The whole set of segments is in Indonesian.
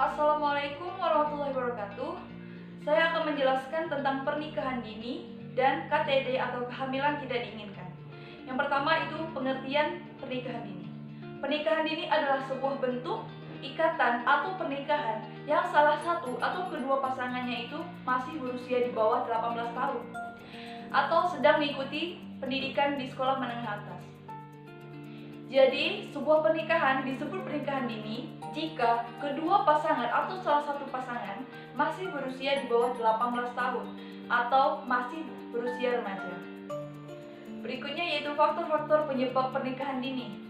Assalamualaikum warahmatullahi wabarakatuh. Saya akan menjelaskan tentang pernikahan dini dan KTD atau kehamilan tidak diinginkan. Yang pertama itu pengertian pernikahan dini. Pernikahan dini adalah sebuah bentuk ikatan atau pernikahan yang salah satu atau kedua pasangannya itu masih berusia di bawah 18 tahun atau sedang mengikuti pendidikan di sekolah menengah atas. Jadi, sebuah pernikahan disebut pernikahan dini jika kedua pasangan atau salah satu pasangan masih berusia di bawah 18 tahun atau masih berusia remaja. Berikutnya yaitu faktor-faktor penyebab pernikahan dini.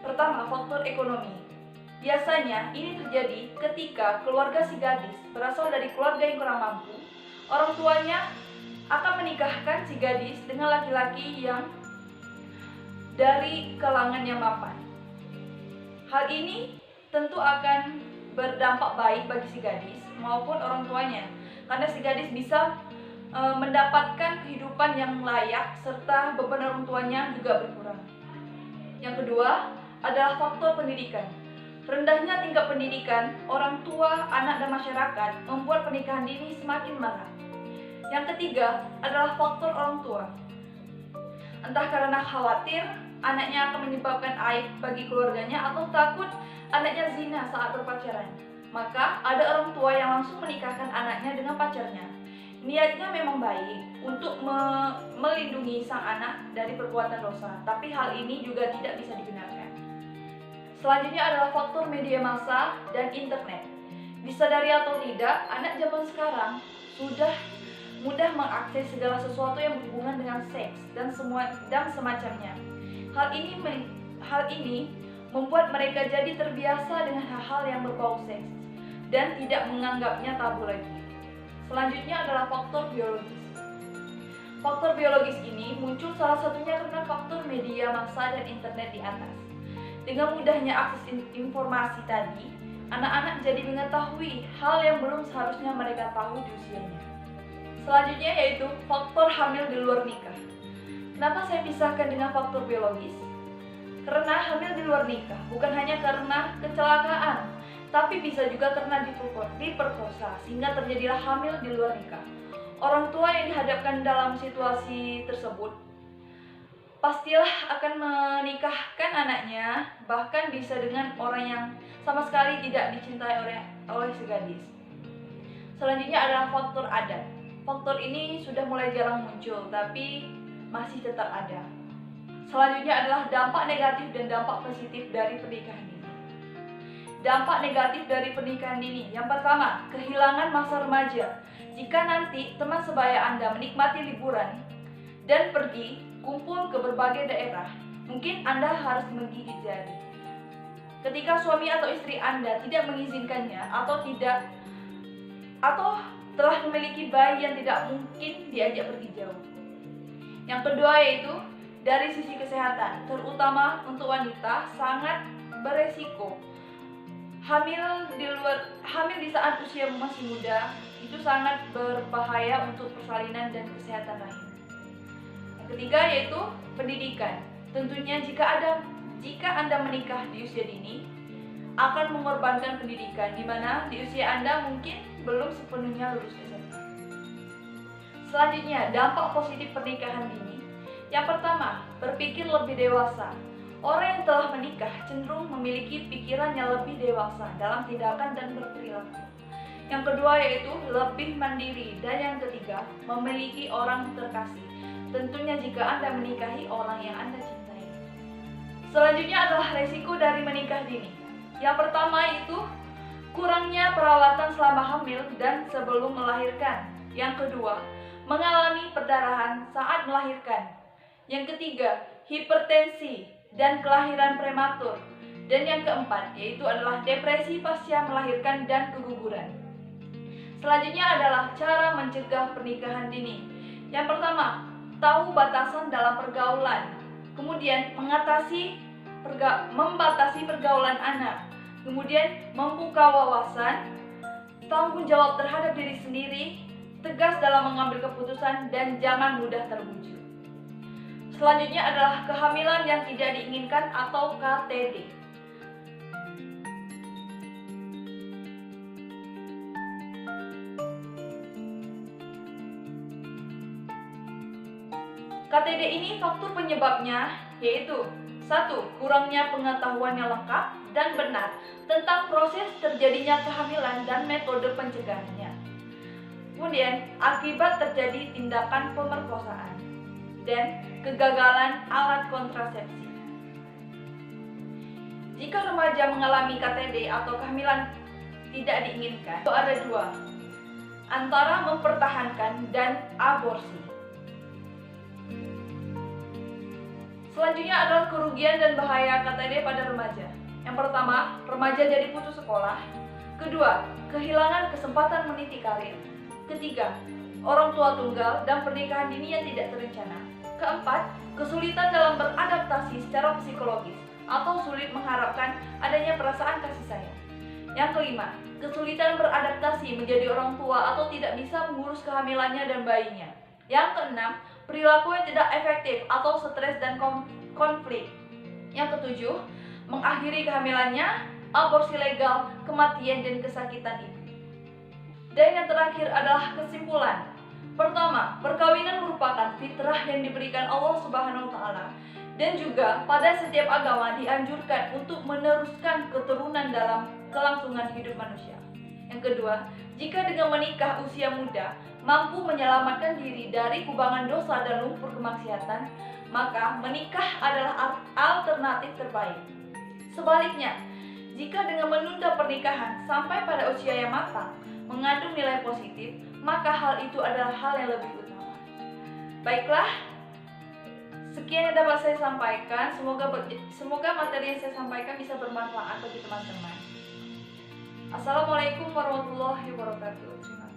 Pertama, faktor ekonomi. Biasanya ini terjadi ketika keluarga si gadis berasal dari keluarga yang kurang mampu. Orang tuanya akan menikahkan si gadis dengan laki-laki yang dari kalangan yang mapan. Hal ini tentu akan berdampak baik bagi si gadis maupun orang tuanya, karena si gadis bisa mendapatkan kehidupan yang layak serta beban orang tuanya juga berkurang. Yang kedua adalah faktor pendidikan. Rendahnya tingkat pendidikan orang tua, anak, dan masyarakat membuat pernikahan dini semakin marak. Yang ketiga adalah faktor orang tua. Entah karena khawatir anaknya akan menyebabkan aib bagi keluarganya atau takut anaknya zina saat berpacaran, maka ada orang tua yang langsung menikahkan anaknya dengan pacarnya. Niatnya memang baik untuk melindungi sang anak dari perbuatan dosa, tapi hal ini juga tidak bisa dibenarkan. Selanjutnya adalah faktor media massa dan internet. Disadari atau tidak, anak zaman sekarang sudah mudah mengakses segala sesuatu yang berhubungan dengan seks dan semacamnya. Hal ini membuat mereka jadi terbiasa dengan hal-hal yang berbau seks dan tidak menganggapnya tabu lagi. Selanjutnya adalah faktor biologis. Faktor biologis ini muncul salah satunya karena faktor media massa dan internet di atas. Dengan mudahnya akses informasi tadi, anak-anak jadi mengetahui hal yang belum seharusnya mereka tahu di usianya. Selanjutnya yaitu faktor hamil di luar nikah. Kenapa saya pisahkan dengan faktor biologis? Karena hamil di luar nikah bukan hanya karena kecelakaan, tapi bisa juga karena diperkosa sehingga terjadilah hamil di luar nikah. Orang tua yang dihadapkan dalam situasi tersebut pastilah akan menikahkan anaknya, bahkan bisa dengan orang yang sama sekali tidak dicintai oleh si gadis. Selanjutnya adalah faktor adat. Faktor ini sudah mulai jarang muncul, tapi masih tetap ada. Selanjutnya adalah dampak negatif dan dampak positif dari pernikahan dini. Dampak negatif dari pernikahan dini. Yang pertama, kehilangan masa remaja. Jika nanti teman sebaya Anda menikmati liburan dan pergi kumpul ke berbagai daerah, mungkin Anda harus menggigit jari. Ketika suami atau istri Anda tidak mengizinkannya atau telah memiliki bayi yang tidak mungkin diajak pergi jauh. Yang kedua yaitu dari sisi kesehatan, terutama untuk wanita sangat beresiko. Hamil di saat usia masih muda itu sangat berbahaya untuk persalinan dan kesehatan rahim. Yang ketiga yaitu pendidikan. Tentunya jika Anda menikah di usia dini akan mengorbankan pendidikan, di mana di usia Anda mungkin belum sepenuhnya lulus SMA. Selanjutnya, dampak positif pernikahan dini. Yang pertama, berpikir lebih dewasa. Orang yang telah menikah cenderung memiliki pikiran yang lebih dewasa dalam tindakan dan berperilaku. Yang kedua yaitu lebih mandiri, dan yang ketiga memiliki orang terkasih. Tentunya jika Anda menikahi orang yang Anda cintai. Selanjutnya adalah resiko dari menikah dini. Yang pertama itu kurangnya perawatan selama hamil dan sebelum melahirkan. Yang kedua, mengalami perdarahan saat melahirkan. Yang ketiga, hipertensi dan kelahiran prematur. Dan yang keempat yaitu adalah depresi pasca melahirkan dan keguguran. Selanjutnya adalah cara mencegah pernikahan dini. Yang pertama, tahu batasan dalam pergaulan. Kemudian membatasi pergaulan anak. Kemudian membuka wawasan, tanggung jawab terhadap diri sendiri, tegas dalam mengambil keputusan, dan jangan mudah terbujuk. Selanjutnya adalah kehamilan yang tidak diinginkan atau KTD. KTD ini faktor penyebabnya yaitu 1. Kurangnya pengetahuan yang lengkap dan benar tentang proses terjadinya kehamilan dan metode pencegahannya. Kemudian, akibat terjadi tindakan pemerkosaan dan kegagalan alat kontrasepsi. Jika remaja mengalami KTD atau kehamilan tidak diinginkan, itu ada dua, antara mempertahankan dan aborsi. Selanjutnya adalah kerugian dan bahaya KTD pada remaja. Yang pertama, remaja jadi putus sekolah. Kedua, kehilangan kesempatan meniti karir. Ketiga, orang tua tunggal dan pernikahan dini yang tidak terencana. Keempat, kesulitan dalam beradaptasi secara psikologis atau sulit mengharapkan adanya perasaan kasih sayang. Yang kelima, kesulitan beradaptasi menjadi orang tua atau tidak bisa mengurus kehamilannya dan bayinya. Yang keenam, perilaku yang tidak efektif atau stres dan konflik. Yang ketujuh, mengakhiri kehamilannya, aborsi legal, kematian dan kesakitan ibu. Dan yang terakhir adalah kesimpulan. Pertama, perkawinan merupakan fitrah yang diberikan Allah Subhanahu wa taala, dan juga pada setiap agama dianjurkan untuk meneruskan keturunan dalam kelangsungan hidup manusia. Yang kedua, jika dengan menikah usia muda mampu menyelamatkan diri dari kubangan dosa dan lumpur kemaksiatan, maka menikah adalah alternatif terbaik. Sebaliknya, jika dengan menunda pernikahan sampai pada usia yang matang mengandung nilai positif, maka hal itu adalah hal yang lebih utama. Baiklah, sekian yang dapat saya sampaikan. Semoga materi yang saya sampaikan bisa bermanfaat bagi teman-teman. Assalamualaikum warahmatullahi wabarakatuh.